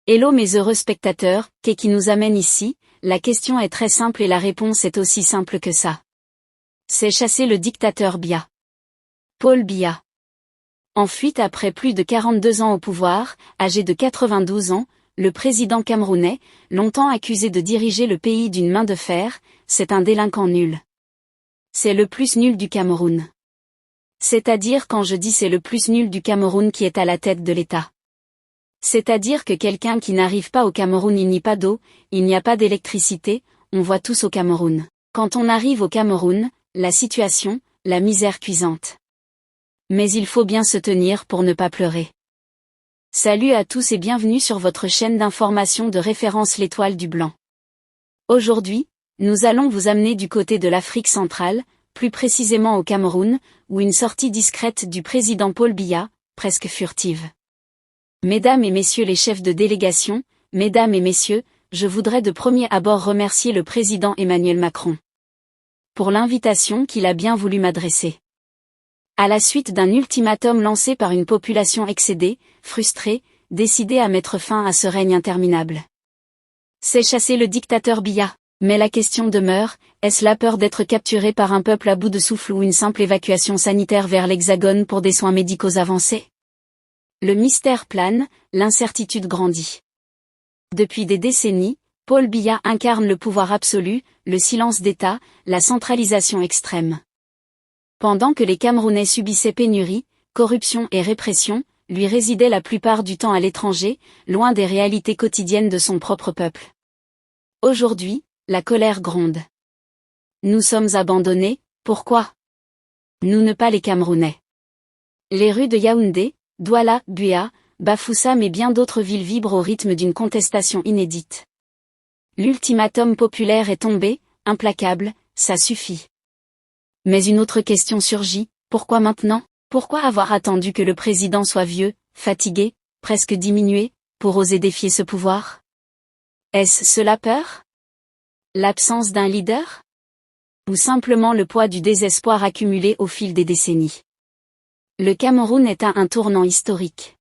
Hello mes heureux spectateurs, qu'est-ce qui nous amène ici? La question est très simple et la réponse est aussi simple que ça. C'est chasser le dictateur Biya. Paul Biya. En fuite après plus de 42 ans au pouvoir, âgé de 92 ans, le président camerounais, longtemps accusé de diriger le pays d'une main de fer, c'est un délinquant nul. C'est le plus nul du Cameroun. C'est-à-dire quand je dis c'est le plus nul du Cameroun qui est à la tête de l'État. C'est-à-dire que quelqu'un qui n'arrive pas au Cameroun, il n'y a pas d'eau, il n'y a pas d'électricité, on voit tous au Cameroun. Quand on arrive au Cameroun, la situation, la misère cuisante. Mais il faut bien se tenir pour ne pas pleurer. Salut à tous et bienvenue sur votre chaîne d'information de référence L'Étoile du Blanc. Aujourd'hui, nous allons vous amener du côté de l'Afrique centrale, plus précisément au Cameroun, où une sortie discrète du président Paul Biya, presque furtive. Mesdames et messieurs les chefs de délégation, mesdames et messieurs, je voudrais de premier abord remercier le président Emmanuel Macron pour l'invitation qu'il a bien voulu m'adresser. À la suite d'un ultimatum lancé par une population excédée, frustrée, décidée à mettre fin à ce règne interminable. C'est chasser le dictateur Biya. Mais la question demeure, est-ce la peur d'être capturé par un peuple à bout de souffle ou une simple évacuation sanitaire vers l'Hexagone pour des soins médicaux avancés? Le mystère plane, l'incertitude grandit. Depuis des décennies, Paul Biya incarne le pouvoir absolu, le silence d'État, la centralisation extrême. Pendant que les Camerounais subissaient pénurie, corruption et répression, lui résidait la plupart du temps à l'étranger, loin des réalités quotidiennes de son propre peuple. Aujourd'hui, la colère gronde. Nous sommes abandonnés, pourquoi? Nous ne pas les Camerounais. Les rues de Yaoundé, Douala, Buea, Bafoussam et bien d'autres villes vibrent au rythme d'une contestation inédite. L'ultimatum populaire est tombé, implacable, ça suffit. Mais une autre question surgit, pourquoi maintenant? Pourquoi avoir attendu que le président soit vieux, fatigué, presque diminué, pour oser défier ce pouvoir? Est-ce la peur? L'absence d'un leader? Ou simplement le poids du désespoir accumulé au fil des décennies? Le Cameroun est à un tournant historique.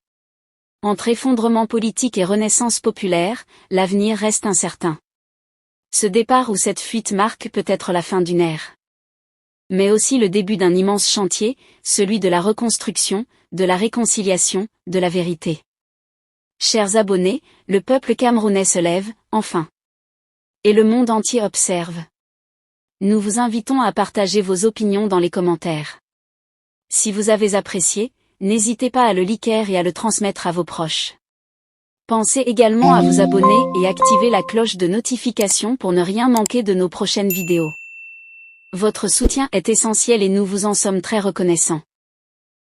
Entre effondrement politique et renaissance populaire, l'avenir reste incertain. Ce départ ou cette fuite marque peut-être la fin d'une ère. Mais aussi le début d'un immense chantier, celui de la reconstruction, de la réconciliation, de la vérité. Chers abonnés, le peuple camerounais se lève, enfin. Et le monde entier observe. Nous vous invitons à partager vos opinions dans les commentaires. Si vous avez apprécié, n'hésitez pas à le liker et à le transmettre à vos proches. Pensez également à vous abonner et activer la cloche de notification pour ne rien manquer de nos prochaines vidéos. Votre soutien est essentiel et nous vous en sommes très reconnaissants.